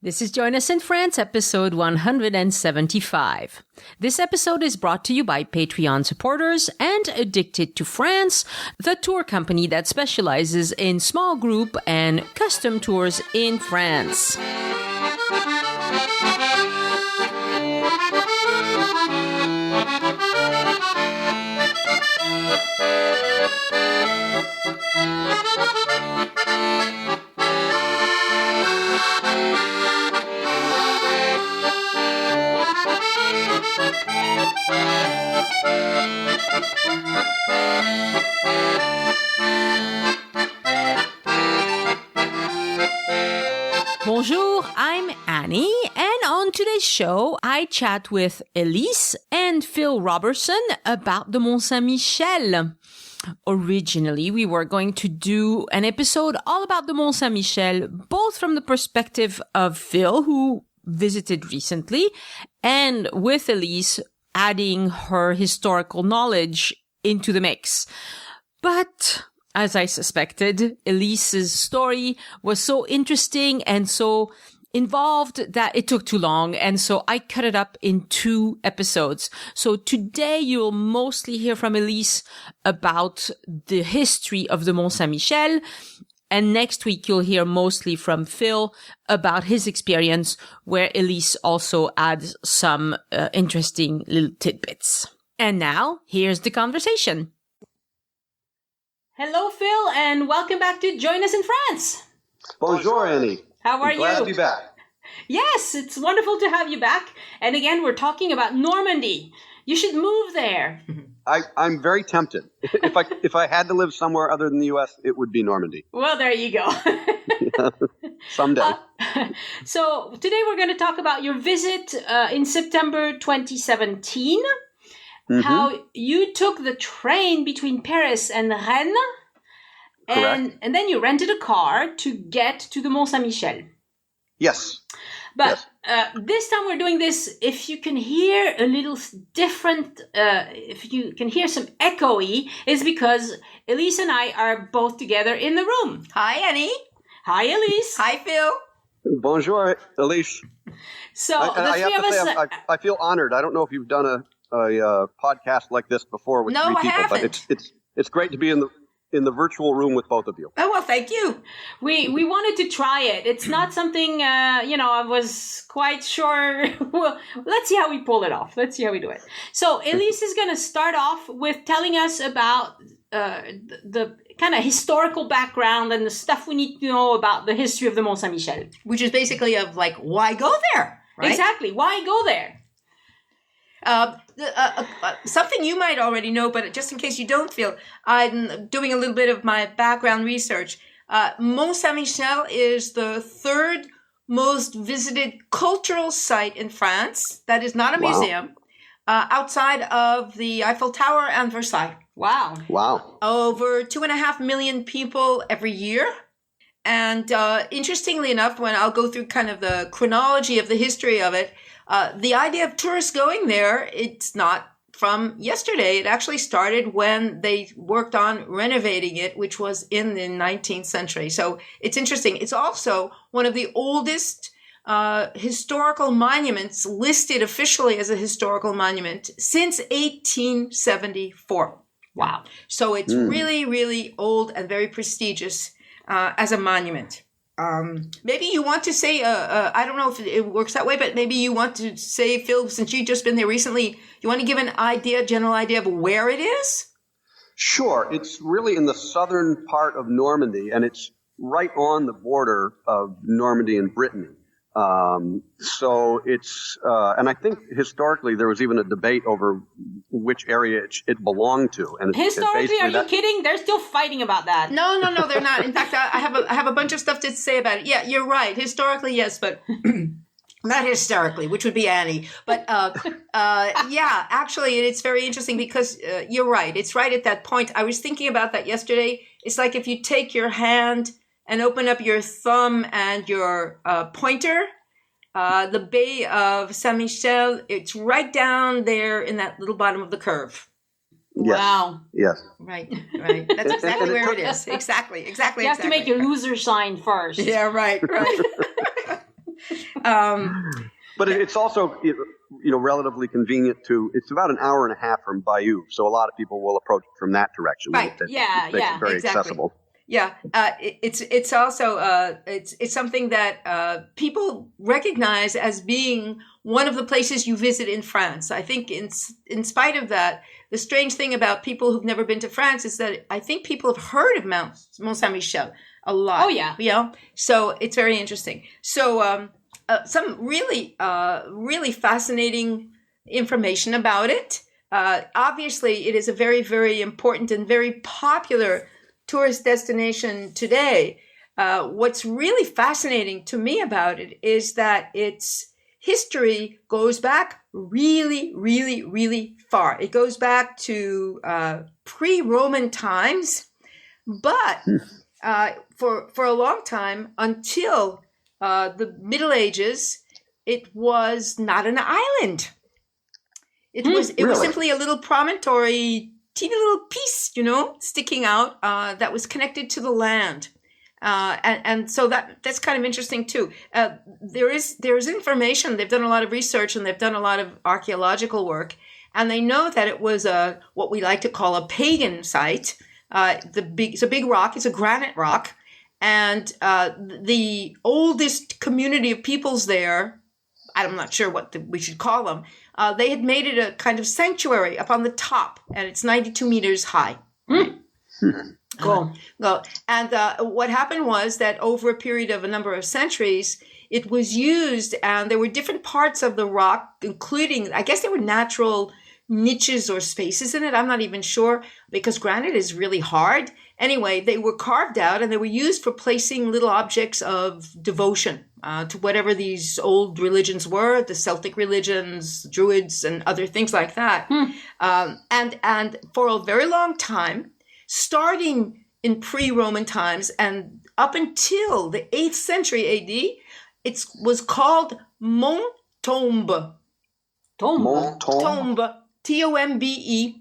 This is Join Us in France, episode 175. This episode is brought to you by Patreon supporters and Addicted to France, the tour company that specializes in small group and custom tours in France. Bonjour, I'm Annie, and on today's show, I chat with Elise and Phil Robertson about the Mont Saint Michel. Originally, we were going to do an episode all about the Mont Saint Michel, both from the perspective of Phil, who visited recently, and with Elise adding her historical knowledge into the mix. But as I suspected, Elise's story was so interesting and so involved that it took too long. And so I cut it up in 2 episodes. So today you'll mostly hear from Elise about the history of the Mont Saint Michel. And next week you'll hear mostly from Phil about his experience, where Elise also adds some interesting little tidbits. And now here's the conversation. Hello, Phil, and welcome back to Join Us in France. Bonjour, Annie. How are you? Glad to be back. Yes, it's wonderful to have you back. And again, we're talking about Normandy. You should move there. I'm very tempted. If I had to live somewhere other than the U.S., it would be Normandy. Well, there you go. Someday. So today we're going to talk about your visit in September 2017. How you took the train between Paris and Rennes, and then you rented a car to get to the Mont Saint Michel. Yes. But this time we're doing this, if you can hear a little different, if you can hear some echoey, is because Elise and I are both together in the room. Hi, Annie. Hi, Elise. Hi, Phil. Bonjour, Elise. So I feel honored. I don't know if you've done a podcast like this before with 3 people, haven't. But it's great to be in the virtual room with both of you. Oh, well, thank you. We wanted to try it. It's not something, I was quite sure. Well, let's see how we pull it off. Let's see how we do it. So Elise is going to start off with telling us about the kind of historical background and the stuff we need to know about the history of the Mont Saint Michel. Which is basically of like, why go there? Right? Exactly. Why go there? Something you might already know, but just in case you don't feel, I'm doing a little bit of my background research. Mont Saint Michel is the 3rd most visited cultural site in France. That is not a museum, outside of the Eiffel Tower and Versailles. Wow. Over 2.5 million people every year. And interestingly enough, when I'll go through kind of the chronology of the history of it, the idea of tourists going there, it's not from yesterday. It actually started when they worked on renovating it, which was in the 19th century. So it's interesting. It's also one of the oldest historical monuments listed officially as a historical monument since 1874. Wow. So it's really, really old and very prestigious as a monument. Maybe you want to say, I don't know if it works that way, but maybe you want to say, Phil, since you've just been there recently, you want to give an general idea of where it is? Sure. It's really in the southern part of Normandy, and it's right on the border of Normandy and Brittany. So it's, and I think historically there was even a debate over which area it belonged to. And historically, are you kidding? They're still fighting about that. No, they're not. In fact, I have a bunch of stuff to say about it. Yeah, you're right. Historically, yes, but not hysterically, which would be Annie. But yeah, actually, it's very interesting because you're right. It's right at that point. I was thinking about that yesterday. It's like if you take your hand and open up your thumb and your pointer, the Bay of Saint Michel, it's right down there in that little bottom of the curve. Yes. Wow. Yes. Right. That's exactly where it is. Exactly. You have to make your loser sign first. Yeah, right. But it's also, relatively convenient it's about an hour and a half from Bayeux. So a lot of people will approach it from that direction. Right. It makes it very accessible. Yeah. It's also, it's something that people recognize as being one of the places you visit in France. I think in spite of that, the strange thing about people who've never been to France is that I think people have heard of Mont Saint Michel a lot. Oh, yeah. So it's very interesting. So some really fascinating information about it. Obviously, it is a very, very important and very popular tourist destination today. What's really fascinating to me about it is that its history goes back really, really, really far. It goes back to pre-Roman times, but for a long time, until the Middle Ages, it was not an island. It was simply a little promontory, teeny little piece, sticking out that was connected to the land. And so that's kind of interesting too. There's information. They've done a lot of research and they've done a lot of archaeological work, and they know that it was what we like to call a pagan site. It's a big rock. It's a granite rock, and the oldest community of peoples there, I'm not sure what we should call them. They had made it a kind of sanctuary up on the top, and it's 92 meters high. Cool. And what happened was that over a period of a number of centuries, it was used, and there were different parts of the rock, including, I guess there were natural niches or spaces in it. I'm not even sure, because granite is really hard. Anyway, they were carved out and they were used for placing little objects of devotion to whatever these old religions were, the Celtic religions, Druids, and other things like that. And for a very long time, starting in pre-Roman times and up until the 8th century AD, it was called Mont Tombe. Tombe. Tombe,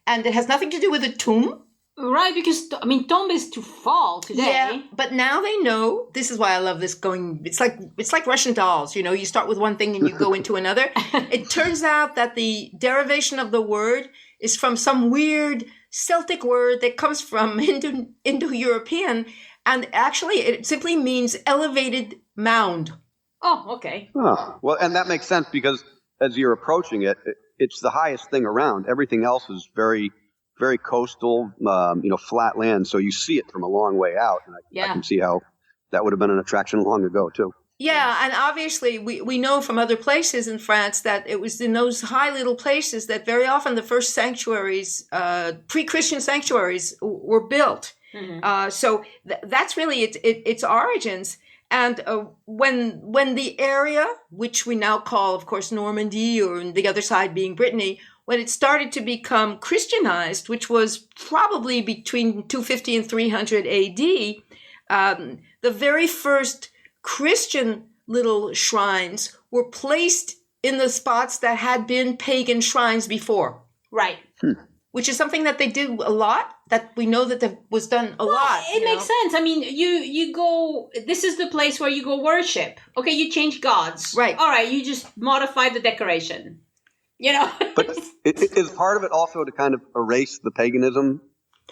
and it has nothing to do with a tomb. Right, because, tomb is to fall today. Yeah, but now they know, this is why I love this going, it's like Russian dolls, you start with one thing and you go into another. It turns out that the derivation of the word is from some weird Celtic word that comes from Indo-European, and actually it simply means elevated mound. Oh, okay. Oh, well, and that makes sense because as you're approaching it, it's the highest thing around. Everything else is very, very coastal, flat land. So you see it from a long way out. And I can see how that would have been an attraction long ago, too. Yeah, and obviously we know from other places in France that it was in those high little places that very often the first sanctuaries, pre-Christian sanctuaries, were built. Mm-hmm. So that's really its origins. And when the area, which we now call, of course, Normandy, or the other side being Brittany, when it started to become Christianized, which was probably between 250 and 300 AD, the very first Christian little shrines were placed in the spots that had been pagan shrines before. Right. Which is something that they do a lot, that we know that was done a lot. It makes sense. You go, this is the place where you go worship. Okay, you change gods. Right. All right, you just modify the decoration. But is part of it also to kind of erase the paganism?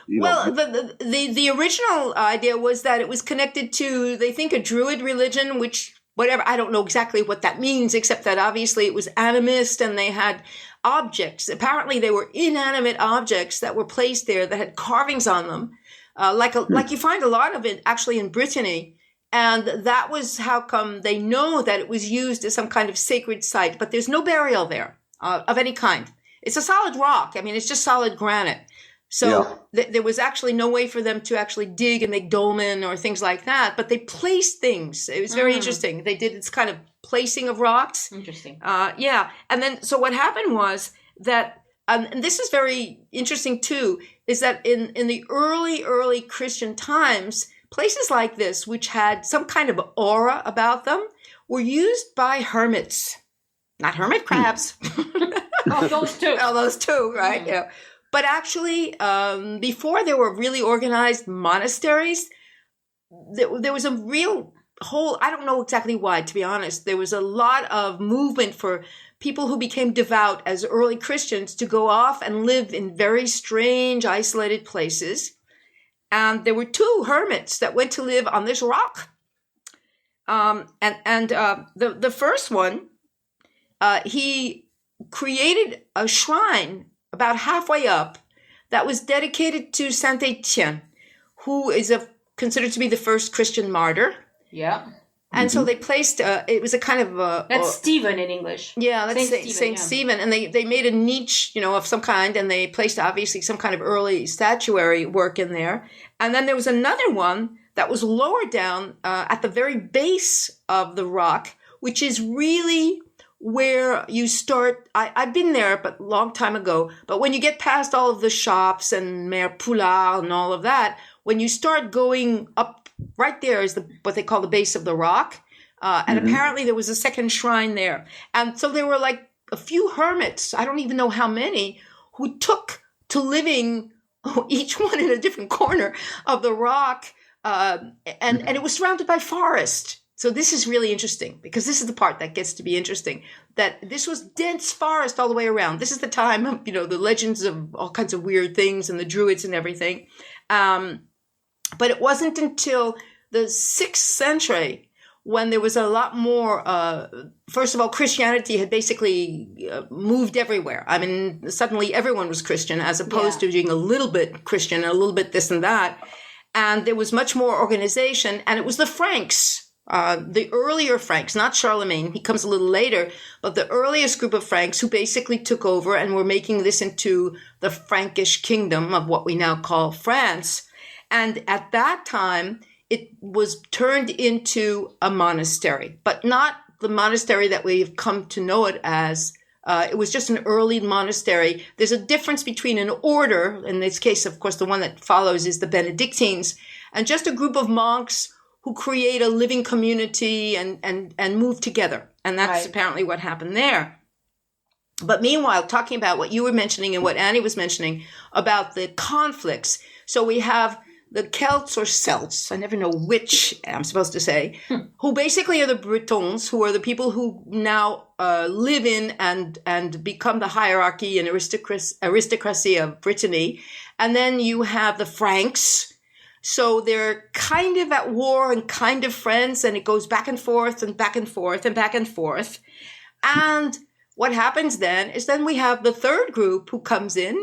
The original idea was that it was connected to, they think, a Druid religion, which, whatever, I don't know exactly what that means, except that obviously it was animist and they had objects. Apparently they were inanimate objects that were placed there that had carvings on them, like you find a lot of it actually in Brittany. And that was how come they know that it was used as some kind of sacred site, but there's no burial there of any kind. It's a solid rock. It's just solid granite. So there was actually no way for them to actually dig and make dolmen or things like that, but they placed things. It was very interesting. They did this kind of placing of rocks. Interesting. And then, so what happened was that, and this is very interesting too, is that in the early Christian times, places like this, which had some kind of aura about them, were used by hermits. Not hermit crabs. Those two. Those two, right? Mm. Yeah. But actually, before there were really organized monasteries, there was a real I don't know exactly why, to be honest. There was a lot of movement for people who became devout as early Christians to go off and live in very strange, isolated places. And there were 2 hermits that went to live on this rock. The first one, he created a shrine about halfway up that was dedicated to Saint Etienne, who is considered to be the first Christian martyr. Yeah. And so they placed, it was a kind of... that's Stephen in English. Yeah, that's Saint Stephen. And they made a niche, of some kind, and they placed obviously some kind of early statuary work in there. And then there was another one that was lower down at the very base of the rock, which is really where you start. I've been there, but a long time ago. But when you get past all of the shops and Mère Poulard and all of that, when you start going up, right there is what they call the base of the rock. And apparently there was a second shrine there. And so there were like a few hermits, I don't even know how many, who took to living, each one in a different corner of the rock. And it was surrounded by forest. So this is really interesting, because this is the part that gets to be interesting, that this was dense forest all the way around. This is the time of, the legends of all kinds of weird things and the Druids and everything. But it wasn't until the 6th century when there was a lot more, first of all, Christianity had basically moved everywhere. I mean, suddenly everyone was Christian, as opposed to being a little bit Christian, a little bit this and that. And there was much more organization, and it was the Franks. The earlier Franks, not Charlemagne, he comes a little later, but the earliest group of Franks who basically took over and were making this into the Frankish kingdom of what we now call France. And at that time, it was turned into a monastery, but not the monastery that we've come to know it as. It was just an early monastery. There's a difference between an order, in this case, of course, the one that follows is the Benedictines, and just a group of monks who create a living community and move together. And that's apparently what happened there. But meanwhile, talking about what you were mentioning and what Annie was mentioning about the conflicts. So we have the Celts or Celts, I never know which I'm supposed to say, who basically are the Bretons, who are the people who now live in and become the hierarchy and aristocracy of Brittany. And then you have the Franks. So they're kind of at war and kind of friends, and it goes back and forth and back and forth and back and forth. And what happens then is then we have the third group who comes in,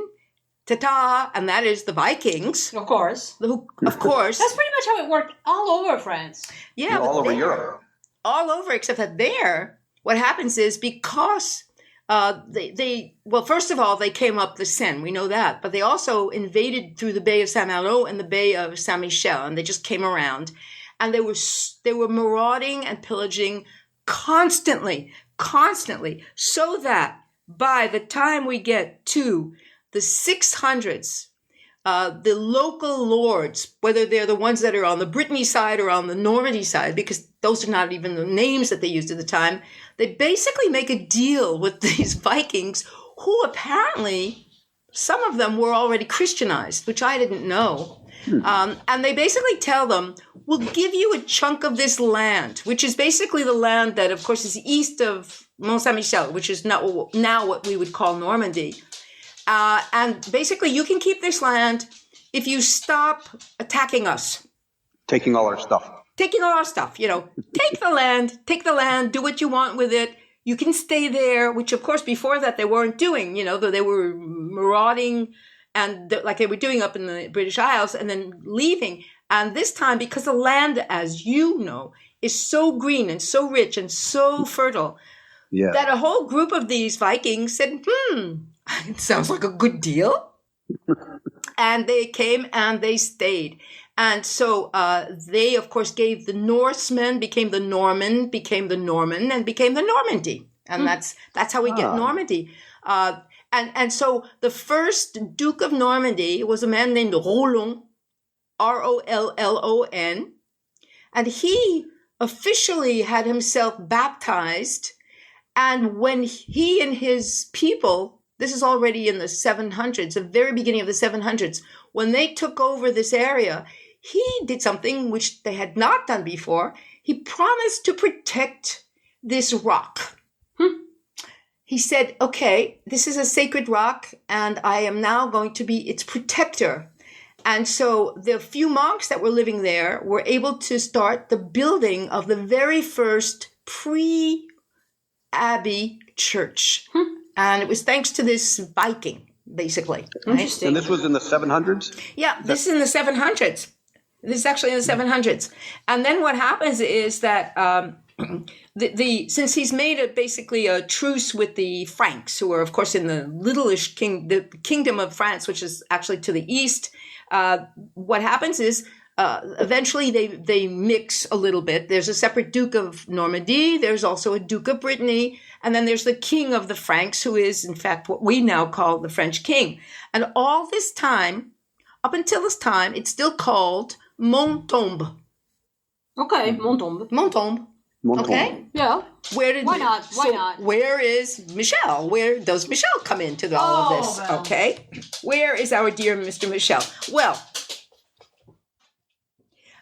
ta-ta, and that is the Vikings. Of course. Of course. That's pretty much how it worked all over France. Yeah. All over Europe. All over, except that there, what happens is because well, first of all, they came up the Seine. We know that. But they also invaded through the Bay of Saint-Malo and the Bay of Saint Michel, and they just came around. And they were marauding and pillaging constantly, so that by the time we get to the 600s, the local lords, whether they're the ones that are on the Brittany side or on the Normandy side, because those are not even the names that they used at the time, they basically make a deal with these Vikings who apparently, some of them were already Christianized, which I didn't know. And they basically tell them, we'll give you a chunk of this land, which is basically the land that, of course, is east of Mont Saint Michel, which is now what we would call Normandy. And basically, you can keep this land if you stop attacking us. Taking all our stuff. Take the land, do what you want with it. You can stay there, which, of course, before that, they weren't doing, though they were marauding and like they were doing up in the British Isles and then leaving. And this time, because the land, as you know, is so green and so rich and so fertile, that a whole group of these Vikings said, it sounds like a good deal. And they came and they stayed. And so they, of course, gave the Norsemen, became the Norman, became the Norman, and became the Normandy. And that's how we get Normandy. And so the first Duke of Normandy was a man named Rollon, Rollon. And he officially had himself baptized. And when he and his people, this is already in the 700s, the very beginning of the 700s, when they took over this area, he did something which they had not done before. he promised to protect this rock. He said, okay, this is a sacred rock, and I am now going to be its protector. And so the few monks that were living there were able to start the building of the very first pre-abbey church. And it was thanks to this Viking, basically. Right? And this was in the 700s? Yeah, this is in the 700s. This is actually in the 700s. And then what happens is that since he's made basically a truce with the Franks, who are, of course, in the the kingdom of France, which is actually to the east, what happens is eventually they mix a little bit. There's a separate Duke of Normandy. There's also a Duke of Brittany. And then there's the King of the Franks, who is, in fact, what we now call the French king. And all this time, up until this time, it's still called Mont Saint. Okay, Mont Saint. Mont Saint. Okay? Yeah. Why not? Why not? Where is Michel? Where does Michel come into all of this? Well. Okay? Where is our dear Mr. Michel?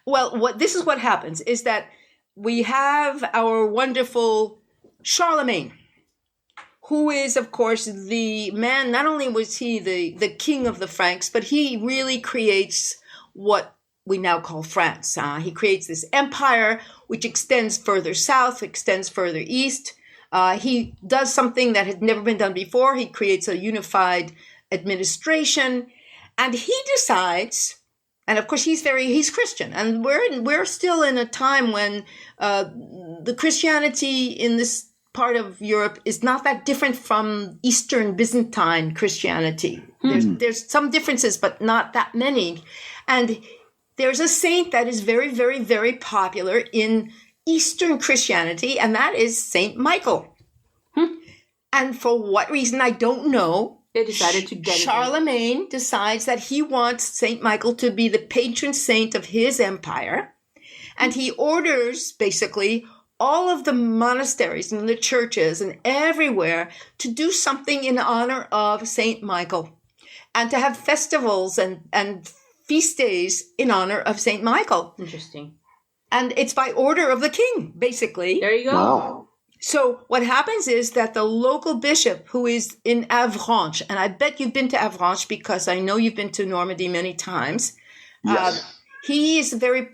Well, this is what happens, is that we have our wonderful Charlemagne, who is, of course, the man. Not only was he the king of the Franks, but he really creates what we now call France. He creates this empire which extends further south, extends further east. He does something that had never been done before. He creates a unified administration, and he decides. And of course, he's Christian, and we're still in a time when the Christianity in this part of Europe is not that different from Eastern Byzantine Christianity. There's some differences, but not that many. And there's a saint that is very, very, very popular in Eastern Christianity, and that is Saint Michael. And for what reason, I don't know. They decided to dedicate. Charlemagne decides that he wants Saint Michael to be the patron saint of his empire. And he orders, basically, all of the monasteries and the churches and everywhere to do something in honor of Saint Michael, and to have festivals and feast days in honor of Saint Michael. Interesting. And it's by order of the king, basically. There you go. Wow. So what happens is that the local bishop, who is in Avranches, and I bet you've been to Avranches because I know you've been to Normandy many times. Yes. He's very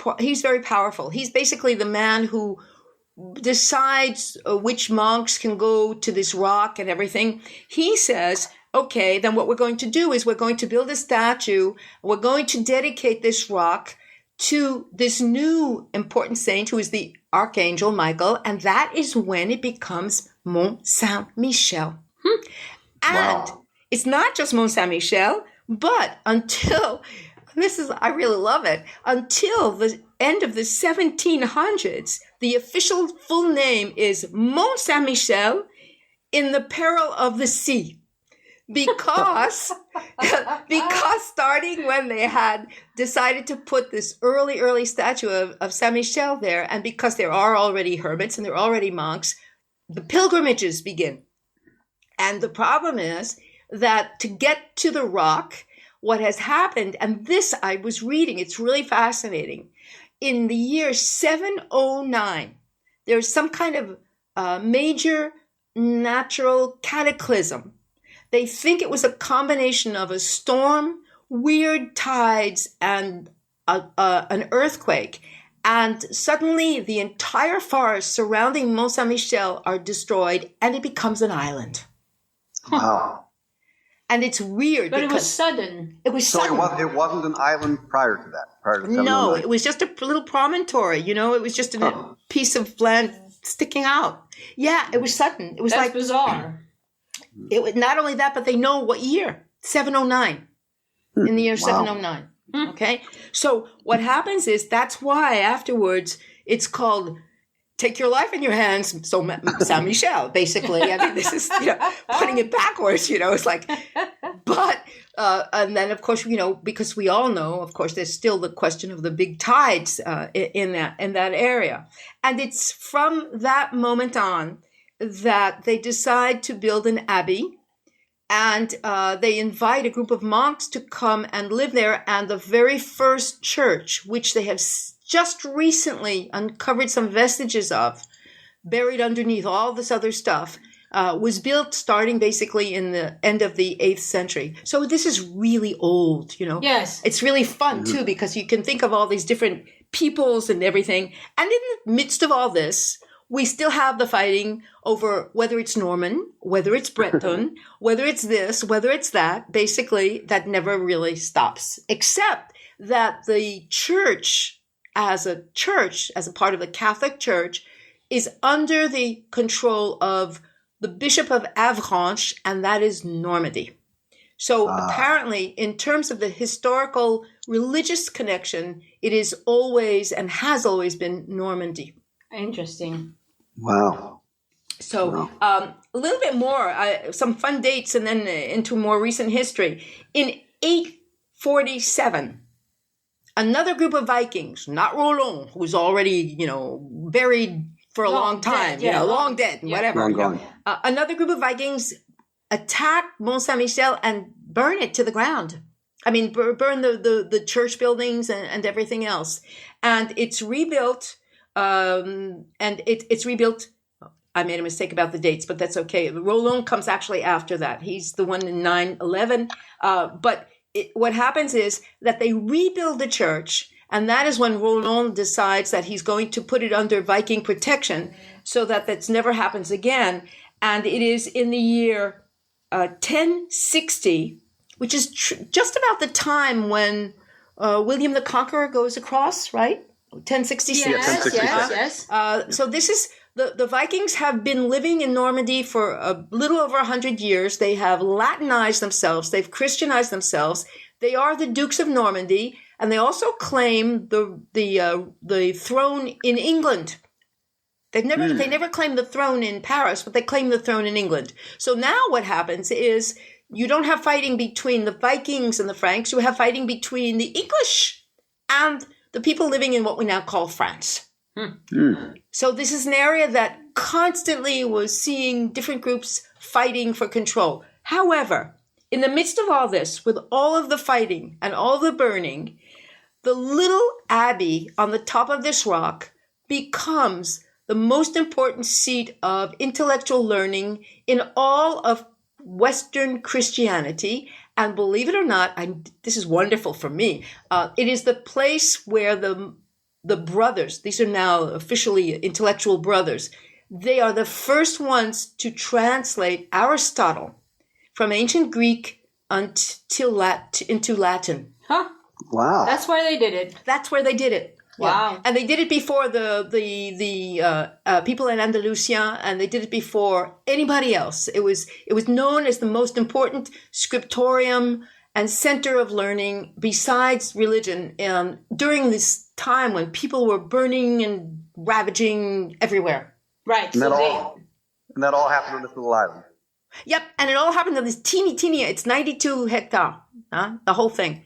powerful. He's basically the man who decides which monks can go to this rock and everything. He says, okay, then what we're going to do is we're going to build a statue. We're going to dedicate this rock to this new important saint who is the Archangel Michael. And that is when it becomes Mont Saint Michel. And it's not just Mont Saint Michel, but until, I really love it, until the end of the 1700s, the official full name is Mont Saint Michel in the peril of the sea. Because starting when they had decided to put this early statue of Saint Michel there, and because there are already hermits and there are already monks, the pilgrimages begin. And the problem is that to get to the rock, what has happened, and this I was reading, it's really fascinating. In the year 709, there's some kind of major natural cataclysm. They think it was a combination of a storm, weird tides, and an earthquake. And suddenly the entire forest surrounding Mont Saint Michel are destroyed, and it becomes an island. Wow. And it's weird. But it was sudden. It was sudden. So it wasn't an island prior to that? Prior to No, it was just a little promontory. It was just a piece of land sticking out. Yeah, it was sudden. It was That's bizarre. It was not only that, but they know what year. 709. In the year 709. Okay? So what happens is that's why afterwards it's called Take Your Life in Your Hands, so Saint Michel, basically. I mean, this is, putting it backwards, it's like, but, and then of course, because we all know, of course, there's still the question of the big tides in that area. And it's from that moment on that they decide to build an abbey, and they invite a group of monks to come and live there. And the very first church, which they have just recently uncovered some vestiges of, buried underneath all this other stuff, was built starting basically in the end of the 8th century. So this is really old, Yes. It's really fun too, because you can think of all these different peoples and everything. And in the midst of all this, we still have the fighting over whether it's Norman, whether it's Breton, whether it's this, whether it's that. Basically, that never really stops, except that the church, as a part of the Catholic Church, is under the control of the Bishop of Avranches, and that is Normandy. So apparently, in terms of the historical religious connection, it is always and has always been Normandy. Interesting. Wow. So a little bit more, some fun dates, and then into more recent history. In 847, another group of Vikings, not Roland, who's already, buried for a long time, long dead, whatever. Long gone. Another group of Vikings attack Mont Saint Michel and burn it to the ground. I mean, burn the church buildings and everything else. And it's rebuilt, it's rebuilt. I made a mistake about the dates, but that's okay. Roland comes actually after that. He's the one in 911. But what happens is that they rebuild the church, and that is when Roland decides that he's going to put it under Viking protection so that never happens again. And it is in the year 1060, which is just about the time when William the Conqueror goes across, right? 1066. Yes. So this is the Vikings have been living in Normandy for a little over 100 years. They have Latinized themselves. They've Christianized themselves. They are the Dukes of Normandy, and they also claim the throne in England. They never claimed the throne in Paris, but they claim the throne in England. So now what happens is you don't have fighting between the Vikings and the Franks. You have fighting between the English and the people living in what we now call France. So this is an area that constantly was seeing different groups fighting for control. However, in the midst of all this, with all of the fighting and all the burning, the little abbey on the top of this rock becomes the most important seat of intellectual learning in all of Western Christianity. And believe it or not, this is wonderful for me. It is the place where the brothers, these are now officially intellectual brothers, they are the first ones to translate Aristotle from ancient Greek into Latin. Huh? Wow. That's where they did it. That's where they did it. Wow. Yeah. And they did it before the people in Andalusia, and they did it before anybody else. It was known as the most important scriptorium and center of learning besides religion during this time when people were burning and ravaging everywhere. Right. And that all happened on this little island. Yep, and it all happened on this teeny, it's 92 hectares, the whole thing.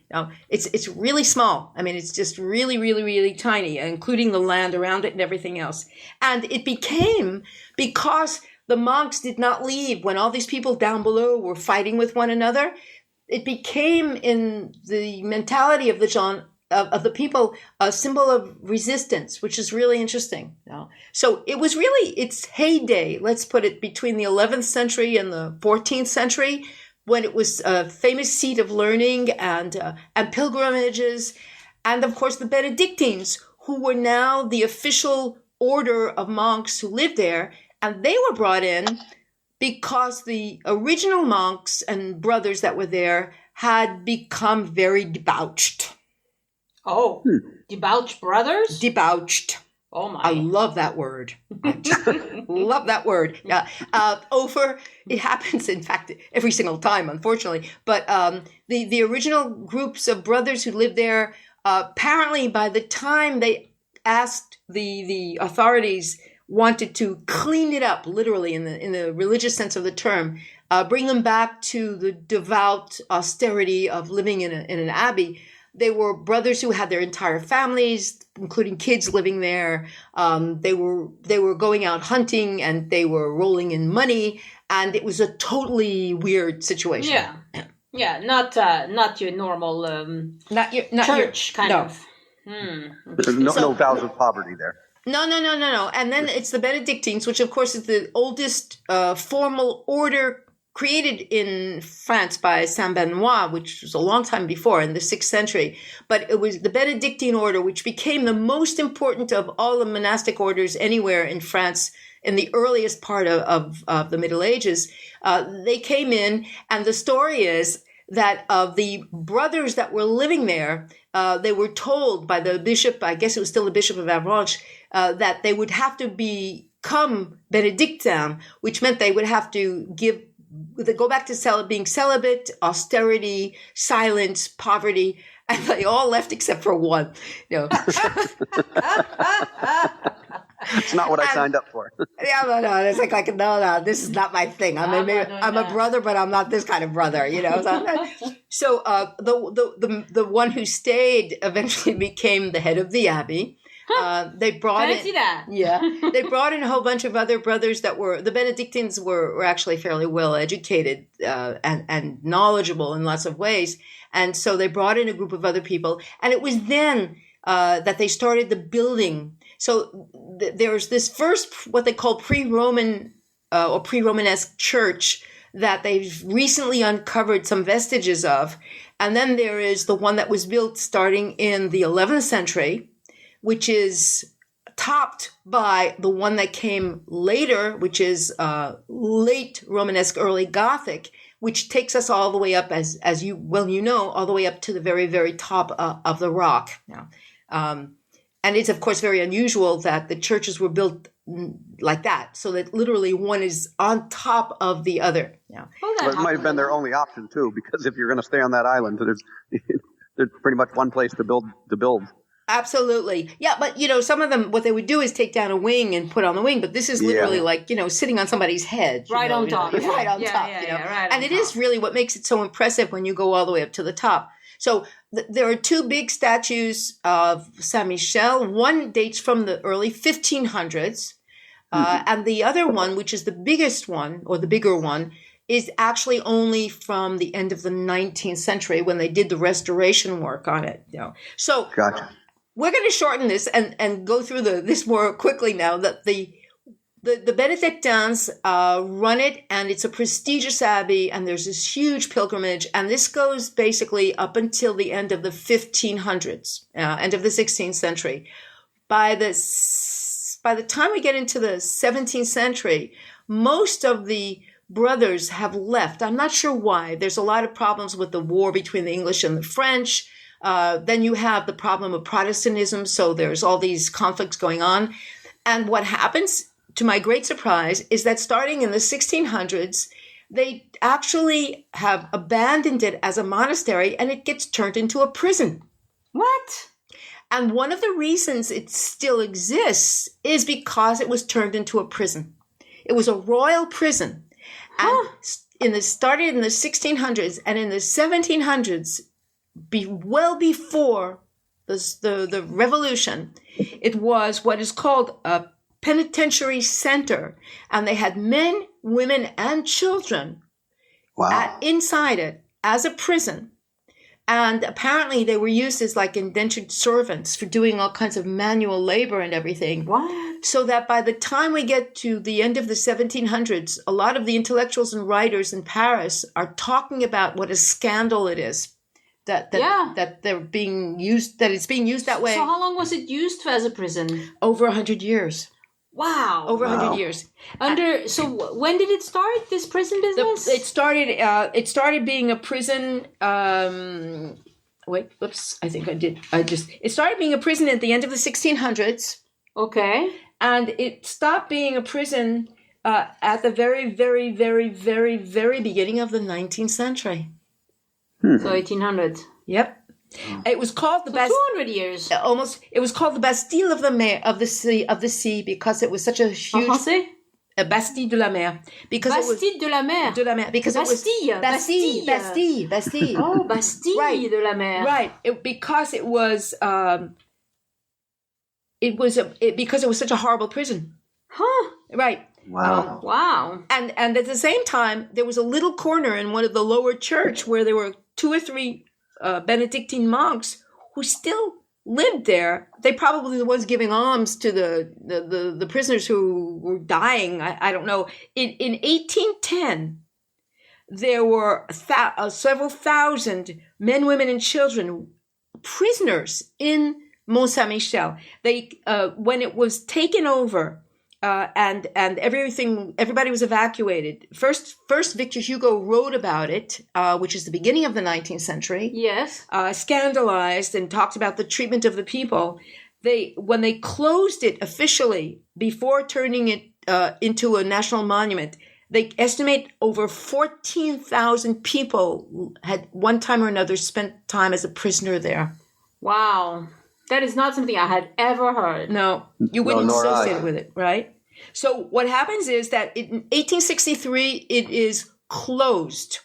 It's really small. I mean, it's just really, really, really tiny, including the land around it and everything else. And it became, because the monks did not leave when all these people down below were fighting with one another, it became in the mentality of the people a symbol of resistance, which is really interesting. So it was really its heyday, let's put it, between the 11th century and the 14th century, when it was a famous seat of learning and pilgrimages. And of course, the Benedictines, who were now the official order of monks who lived there. And they were brought in because the original monks and brothers that were there had become very debauched. Oh, debauched brothers? Debauched. Oh my. I love that word. I just love that word. Yeah. It happens, in fact, every single time, unfortunately. But the original groups of brothers who lived there, apparently by the time they asked the authorities, wanted to clean it up, literally in the religious sense of the term, bring them back to the devout austerity of living in an abbey. They were brothers who had their entire families, including kids living there. They were going out hunting, and they were rolling in money, and it was a totally weird situation. Yeah, not your normal church kind of. There's no vows of poverty there. No. And then it's the Benedictines, which of course is the oldest formal order created in France by Saint Benoit, which was a long time before, in the 6th century. But it was the Benedictine order, which became the most important of all the monastic orders anywhere in France in the earliest part of the Middle Ages. They came in, and the story is that of the brothers that were living there, they were told by the bishop, I guess it was still the Bishop of Avranches, that they would have to become Benedictine, which meant they would have to go back to being celibate, austerity, silence, poverty, and they all left except for one. It's not what I signed up for. Yeah, no. It's like no, this is not my thing. I'm a brother, but I'm not this kind of brother, So the one who stayed eventually became the head of the abbey. They brought they brought in a whole bunch of other brothers that were, the Benedictines were actually fairly well educated and knowledgeable in lots of ways. And so they brought in a group of other people. And it was then that they started the building. So there's this first, what they call pre-Roman or pre-Romanesque church that they've recently uncovered some vestiges of. And then there is the one that was built starting in the 11th century, which is topped by the one that came later, which is late Romanesque, early Gothic, which takes us all the way up, as you know, all the way up to the very, very top of the rock. And it's, of course, very unusual that the churches were built like that, so that literally one is on top of the other. Well, it might have been their only option, too, because if you're going to stay on that island, there's pretty much one place to build. Absolutely. Yeah, but, some of them, what they would do is take down a wing and put on the wing, but this is literally like, sitting on somebody's head. Right on top. Right on top. And it is really what makes it so impressive when you go all the way up to the top. So there are two big statues of Saint Michel. One dates from the early 1500s, and the other one, which is the biggest one, or the bigger one, is actually only from the end of the 19th century when they did the restoration work on it. So gotcha. We're going to shorten this and go through this more quickly now. That the Benedictines run it, and it's a prestigious abbey, and there's this huge pilgrimage, and this goes basically up until the end of the 1500s, end of the 16th century. By the time we get into the 17th century, most of the brothers have left. I'm not sure why. There's a lot of problems with the war between the English and the French. Then you have the problem of Protestantism, so there's all these conflicts going on. And what happens, to my great surprise, is that starting in the 1600s, they actually have abandoned it as a monastery, and it gets turned into a prison. What? And one of the reasons it still exists is because it was turned into a prison. It was a royal prison. And started in the 1600s, and in the 1700s, well before the revolution, it was what is called a penitentiary center, and they had men, women, and children inside it as a prison. And apparently they were used as like indentured servants for doing all kinds of manual labor and everything. What? So that by the time we get to the end of the 1700s, a lot of the intellectuals and writers in Paris are talking about what a scandal it is that they're being used, that it's being used that way. So how long was it used as a prison? Over 100 years. Wow. Over 100 years. So when did it start, this prison business? It started being a prison. It started being a prison at the end of the 1600s. Okay. And it stopped being a prison at the very, very, very, very, very beginning of the 19th century. So 1800. Yep. It was called the 200 years. Almost. It was called the Bastille of the sea because it was such a huge. Bastille de la Mer. Bastille de la Mer. De la Mer. Because Bastille. Bastille. Bastille. Oh, Bastille de la Mer. Right. Because it was such a horrible prison. Huh. Right. Wow. Wow. And at the same time, there was a little corner in one of the lower church where there were 2 or 3 Benedictine monks who still lived there. They probably the ones giving alms to the prisoners who were dying. I don't know. In 1810, there were several thousand men, women, and children prisoners in Mont Saint Michel. They when it was taken over and everybody was evacuated. First Victor Hugo wrote about it, which is the beginning of the 19th century. Yes. Scandalized and talked about the treatment of the people. When they closed it officially before turning it into a national monument, they estimate over 14,000 people had one time or another spent time as a prisoner there. Wow. That is not something I had ever heard. No, you wouldn't associate with it, right? So what happens is that in 1863, it is closed.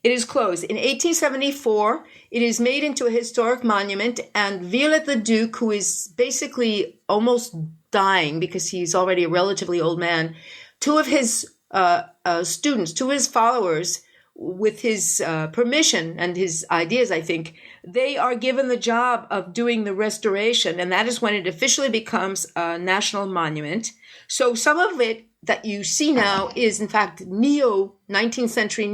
It is closed. In 1874, it is made into a historic monument, and Viollet-le-Duc, who is basically almost dying because he's already a relatively old man, two of his students, two of his followers, with his permission and his ideas, I think, they are given the job of doing the restoration, and that is when it officially becomes a national monument. So some of it that you see now is, in fact, 19th century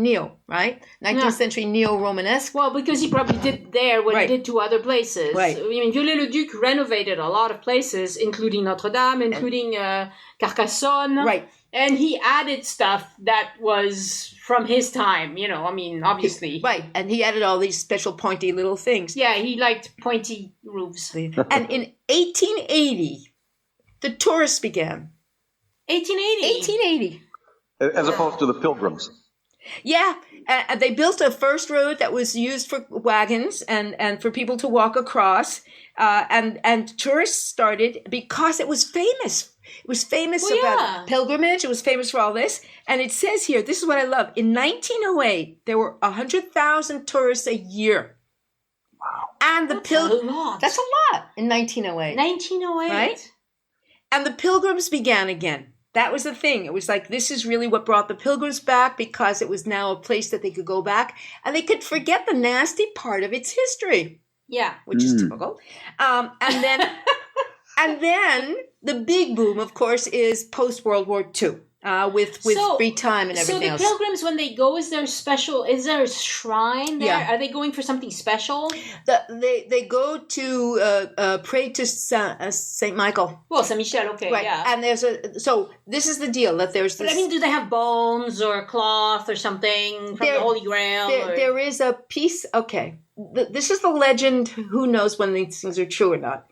right? 19th century neo-Romanesque. Well, because he probably did there what he did to other places. Right. I mean, Viollet-le-Duc renovated a lot of places, including Notre-Dame, including Carcassonne. Right. And he added stuff that was from his time, I mean, obviously. Right. And he added all these special pointy little things. Yeah, he liked pointy roofs. And in 1880, the tourists began. 1880? As opposed to the pilgrims. Yeah. They built a first road that was used for wagons and for people to walk across. And tourists started because it was famous. It was famous about pilgrimage. It was famous for all this. And it says here, this is what I love. In 1908, there were 100,000 tourists a year. Wow. And That's a lot. That's a lot in 1908. 1908. Right? And the pilgrims began again. That was the thing. It was like, this is really what brought the pilgrims back, because it was now a place that they could go back and they could forget the nasty part of its history. Yeah. Which is typical. And then the big boom, of course, is post-World War II. With free time and everything else. So the pilgrims, when they go, is there a shrine there? Yeah. Are they going for something special? They go to pray to Saint Michael. Well, Saint Michel, okay, right. Yeah. And so this is the deal, that there's this... But I mean, do they have bones or cloth or something from the Holy Grail? There is a piece, okay. This is the legend, who knows when these things are true or not.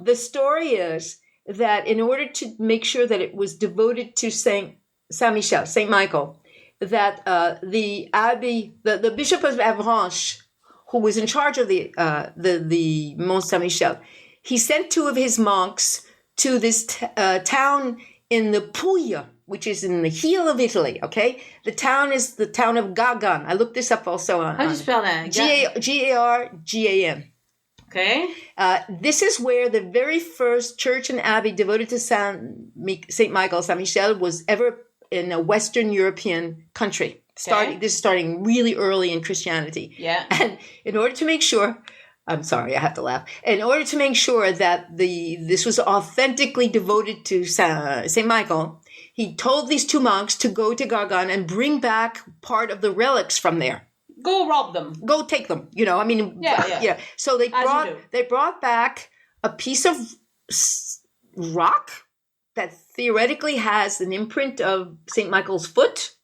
The story is that in order to make sure that it was devoted to Saint Michel, Saint Michael, that the abbey, the Bishop of Avranches, who was in charge of the Mont Saint Michel, he sent two of his monks to this town in the Puglia, which is in the heel of Italy. Okay, the town is the town of Gargan. I looked this up also on. How do you spell that? Gargan. Okay. This is where the very first church and abbey devoted to Saint Michael, Saint Michel, was ever in a Western European country. This is starting really early in Christianity. Yeah. And in order to make sure, I'm sorry, I have to laugh. In order to make sure that this was authentically devoted to Saint Michael, he told these two monks to go to Gargan and bring back part of the relics from there. Go rob them. Go take them. I mean, yeah. So they brought back a piece of rock that theoretically has an imprint of St. Michael's foot.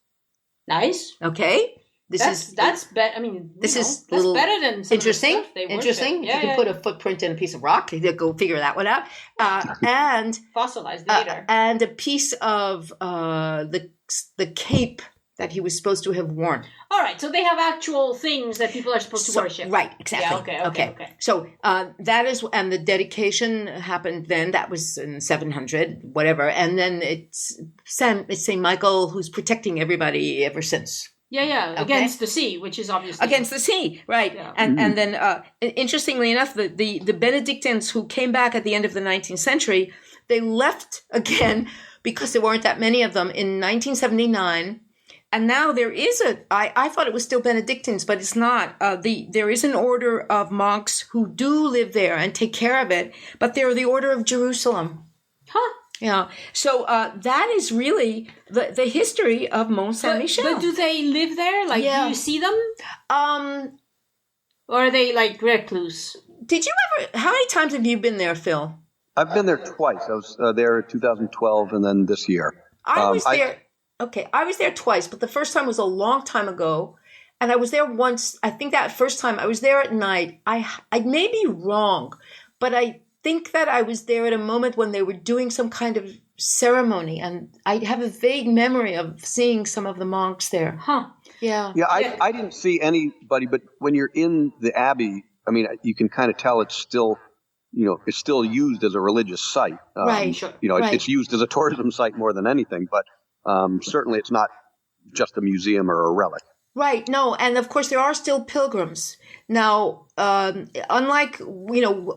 Nice. Okay. That's better. I mean, that's better than some interesting. Of the stuff they interesting. Worship. You can put a footprint in a piece of rock. You go figure that one out. And fossilized later. And a piece of the cape that he was supposed to have worn. All right, so they have actual things that people are supposed to worship. Right, exactly. Yeah, okay. So that is, and the dedication happened then. That was in 700, whatever. And then it's St. Michael who's protecting everybody ever since. Yeah, okay. Against the sea, which is obviously... Against the sea, right. Yeah. And then, interestingly enough, the Benedictines who came back at the end of the 19th century, they left again because there weren't that many of them in 1979. And now there is I thought it was still Benedictines, but it's not. There is an order of monks who do live there and take care of it, but they're the Order of Jerusalem. Huh. Yeah. So that is really the history of Mont Saint Michel. But do they live there? Like, do you see them? Or are they like recluse? Did you ever? How many times have you been there, Phil? I've been there twice. I was there in 2012 and then this year. I was there. Okay, I was there twice, but the first time was a long time ago, and I was there once. I think that first time I was there at night. I may be wrong, but I think that I was there at a moment when they were doing some kind of ceremony, and I have a vague memory of seeing some of the monks there. Huh? Yeah. Yeah, I didn't see anybody, but when you're in the abbey, I mean, you can kind of tell it's still, it's still used as a religious site. Right. Sure. It's used as a tourism site more than anything, but certainly it's not just a museum or a relic. Right. No. And of course, there are still pilgrims. Now, unlike,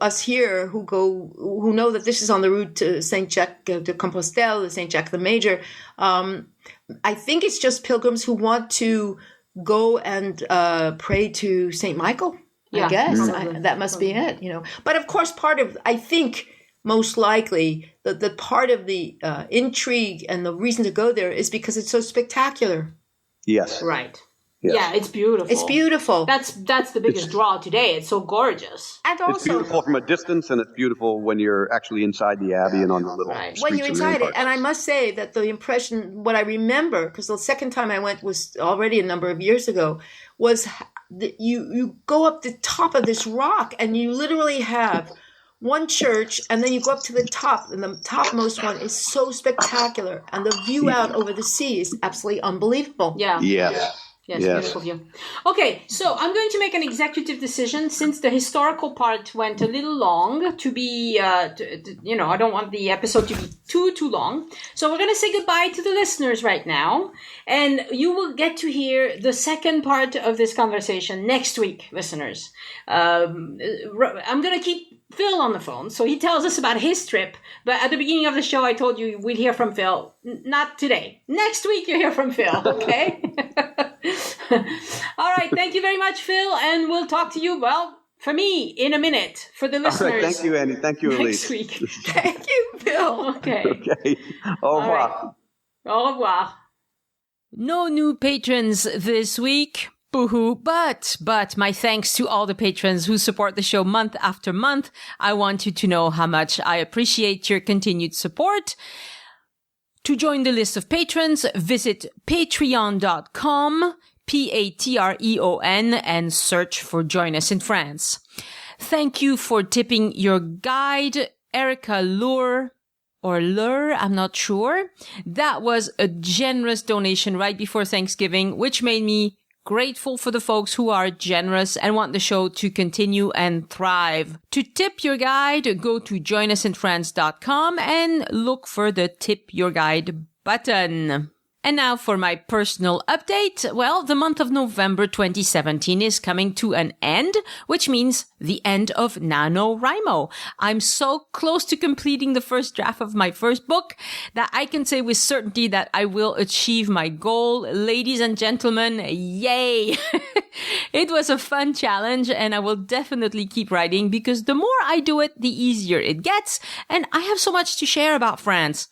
us here who know that this is on the route to Saint Jacques de Compostelle, Saint Jacques the Major, I think it's just pilgrims who want to go and pray to Saint Michael. I guess that must be it, But of course, I think most likely the part of the intrigue and the reason to go there is because it's so spectacular. Yes. Right. Yes. Yeah, it's beautiful. It's beautiful. That's the biggest draw today. It's so gorgeous. And also, it's beautiful from a distance, and it's beautiful when you're actually inside the abbey and on the little streets. When you're inside it. And I must say that the impression, what I remember, because the second time I went was already a number of years ago, was that you go up the top of this rock and you literally have one church, and then you go up to the top, and the topmost one is so spectacular, and the view out over the sea is absolutely unbelievable. Yeah. Yes. Yes, beautiful view. Okay, so I'm going to make an executive decision since the historical part went a little long to be, I don't want the episode to be too long. So we're going to say goodbye to the listeners right now. And you will get to hear the second part of this conversation next week, listeners. I'm going to keep Phil on the phone, so he tells us about his trip. But at the beginning of the show, I told you we'd hear from Phil. Not today. Next week, you hear from Phil, okay? All right. Thank you very much, Phil. And we'll talk to you, for me, in a minute. For the listeners. All right, thank you, Annie. Thank you, Elise. Next week. Thank you, Phil. Okay. Okay. Au revoir. Right. Au revoir. No new patrons this week. Boo-hoo. But my thanks to all the patrons who support the show month after month. I want you to know how much I appreciate your continued support. To join the list of patrons, visit patreon.com, Patreon, and search for Join Us in France. Thank you for tipping your guide, Erica Lure, I'm not sure. That was a generous donation right before Thanksgiving, which made me grateful for the folks who are generous and want the show to continue and thrive. To tip your guide, go to joinusinfrance.com and look for the Tip Your Guide button. And now for my personal update. Well, the month of November 2017 is coming to an end, which means the end of NaNoWriMo. I'm so close to completing the first draft of my first book that I can say with certainty that I will achieve my goal. Ladies and gentlemen, yay! It was a fun challenge, and I will definitely keep writing because the more I do it, the easier it gets, and I have so much to share about France.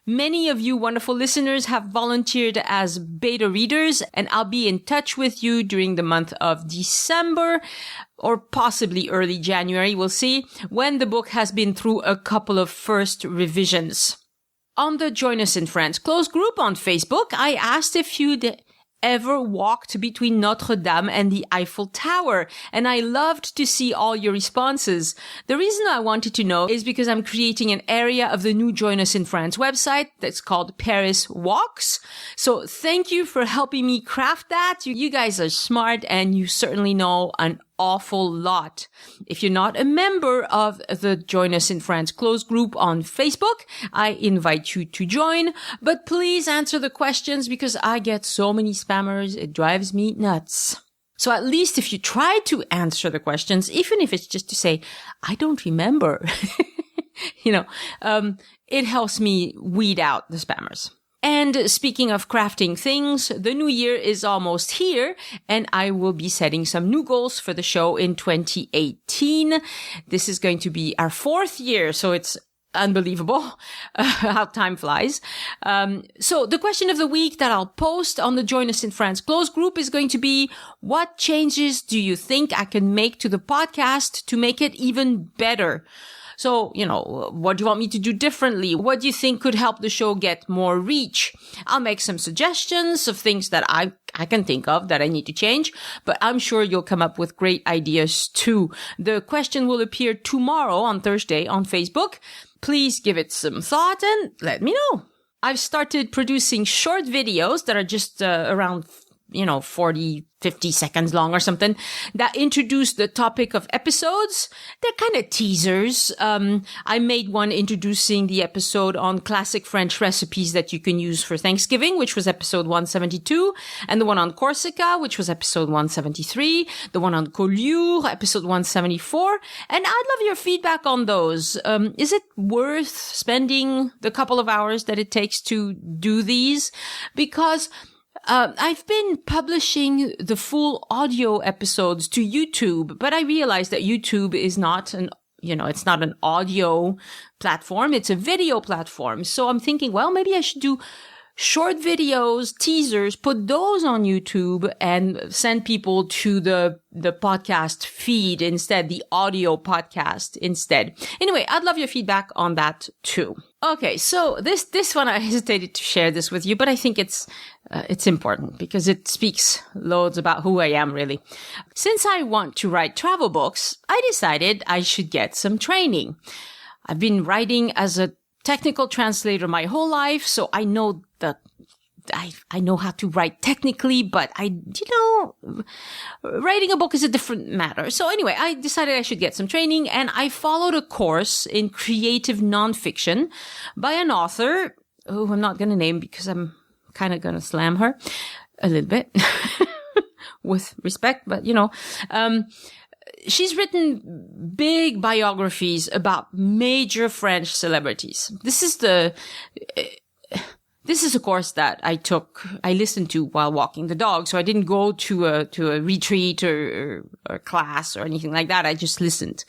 Many of you wonderful listeners have volunteered as beta readers, and I'll be in touch with you during the month of December or possibly early January, we'll see, when the book has been through a couple of first revisions. On the Join Us in France closed group on Facebook, I asked if you'd ever walked between Notre Dame and the Eiffel Tower, and I loved to see all your responses. The reason I wanted to know is because I'm creating an area of the new Join Us in France website that's called Paris Walks. So thank you for helping me craft that. You guys are smart, and you certainly know an awful lot. If you're not a member of the Join Us in France closed group on Facebook, I invite you to join, but please answer the questions because I get so many spammers, it drives me nuts. So at least if you try to answer the questions, even if it's just to say, I don't remember, it helps me weed out the spammers. And speaking of crafting things, the new year is almost here, and I will be setting some new goals for the show in 2018. This is going to be our 4th year, so it's unbelievable how time flies. So the question of the week that I'll post on the Join Us in France closed group is going to be, what changes do you think I can make to the podcast to make it even better? So, what do you want me to do differently? What do you think could help the show get more reach? I'll make some suggestions of things that I can think of that I need to change, but I'm sure you'll come up with great ideas too. The question will appear tomorrow on Thursday on Facebook. Please give it some thought and let me know. I've started producing short videos that are just around 40, 50 seconds long or something that introduce the topic of episodes. They're kind of teasers. I made one introducing the episode on classic French recipes that you can use for Thanksgiving, which was episode 172, and the one on Corsica, which was episode 173, the one on Collioure, episode 174. And I'd love your feedback on those. Is it worth spending the couple of hours that it takes to do these? Because I've been publishing the full audio episodes to YouTube, but I realized that YouTube is not it's not an audio platform. It's a video platform. So I'm thinking, well, maybe I should do short videos, teasers, put those on YouTube and send people to the podcast feed instead, the audio podcast instead. Anyway, I'd love your feedback on that too. Okay, so this one, I hesitated to share this with you, but I think it's important because it speaks loads about who I am, really. Since I want to write travel books, I decided I should get some training. I've been writing as a technical translator my whole life, so I know I know how to write technically, but writing a book is a different matter. So anyway, I decided I should get some training, and I followed a course in creative nonfiction by an author who I'm not going to name because I'm kind of going to slam her a little bit with respect, but she's written big biographies about major French celebrities. This is a course that I listened to while walking the dog. So I didn't go to a retreat or class or anything like that. I just listened.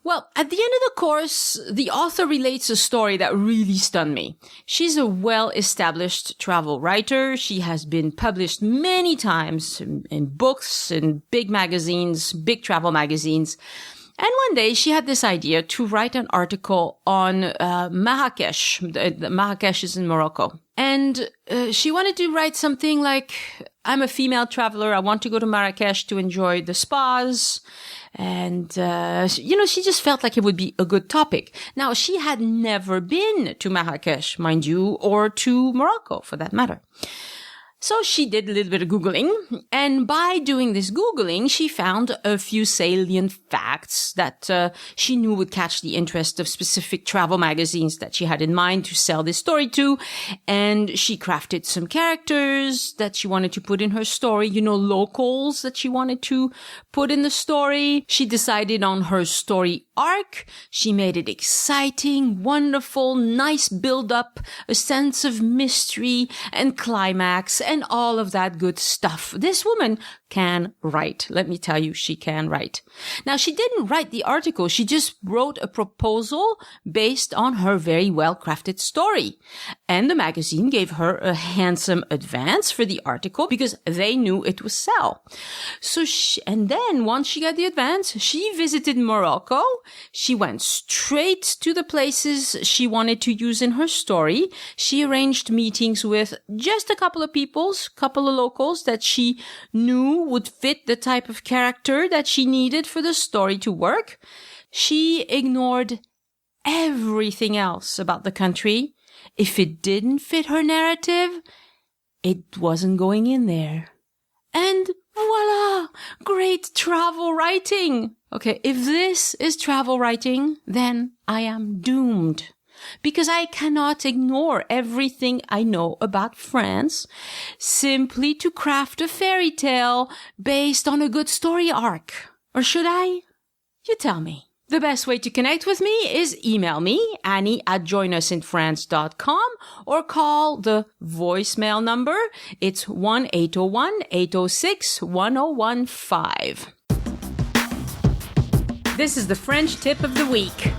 Well, at the end of the course, the author relates a story that really stunned me. She's a well-established travel writer. She has been published many times in books, in big magazines, big travel magazines. And one day she had this idea to write an article on Marrakesh. Marrakesh is in Morocco. And she wanted to write something like, I'm a female traveler. I want to go to Marrakesh to enjoy the spas. And, she just felt like it would be a good topic. Now, she had never been to Marrakesh, mind you, or to Morocco for that matter. So she did a little bit of Googling, and by doing this Googling, she found a few salient facts that she knew would catch the interest of specific travel magazines that she had in mind to sell this story to. And she crafted some characters that she wanted to put in her story, locals that she wanted to put in the story. She decided on her story arc. She made it exciting, wonderful, nice build-up, a sense of mystery and climax, and all of that good stuff. This woman can write. Let me tell you, she can write. Now, she didn't write the article. She just wrote a proposal based on her very well-crafted story. And the magazine gave her a handsome advance for the article because they knew it would sell. So and then once she got the advance, she visited Morocco. She went straight to the places she wanted to use in her story. She arranged meetings with just a couple of locals that she knew would fit the type of character that she needed for the story to work. She ignored everything else about the country. If it didn't fit her narrative, it wasn't going in there. And voila! Great travel writing! Okay, if this is travel writing, then I am doomed. Because I cannot ignore everything I know about France simply to craft a fairy tale based on a good story arc. Or should I? You tell me. The best way to connect with me is email me, Annie@joinusinfrance.com, or call the voicemail number. It's 1-801-806-1015. This is the French tip of the week.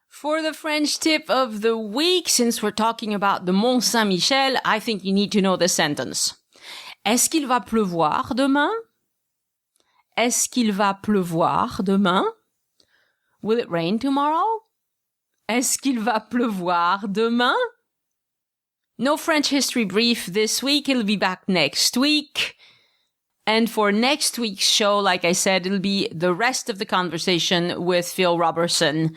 For the French tip of the week, since we're talking about the Mont Saint Michel, I think you need to know the sentence. Est-ce qu'il va pleuvoir demain? Est-ce qu'il va pleuvoir demain? Will it rain tomorrow? Est-ce qu'il va pleuvoir demain? No French history brief this week. It'll be back next week. And for next week's show, like I said, it'll be the rest of the conversation with Phil Robertson.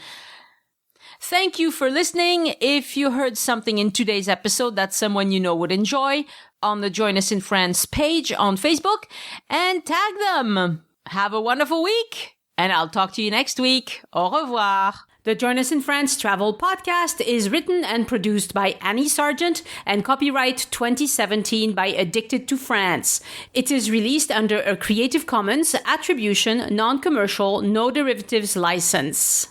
Thank you for listening. If you heard something in today's episode that someone you know would enjoy, on the Join Us in France page on Facebook, and tag them. Have a wonderful week, and I'll talk to you next week. Au revoir. The Join Us in France Travel Podcast is written and produced by Annie Sargent and copyright 2017 by Addicted to France. It is released under a Creative Commons Attribution, Non-Commercial, No Derivatives license.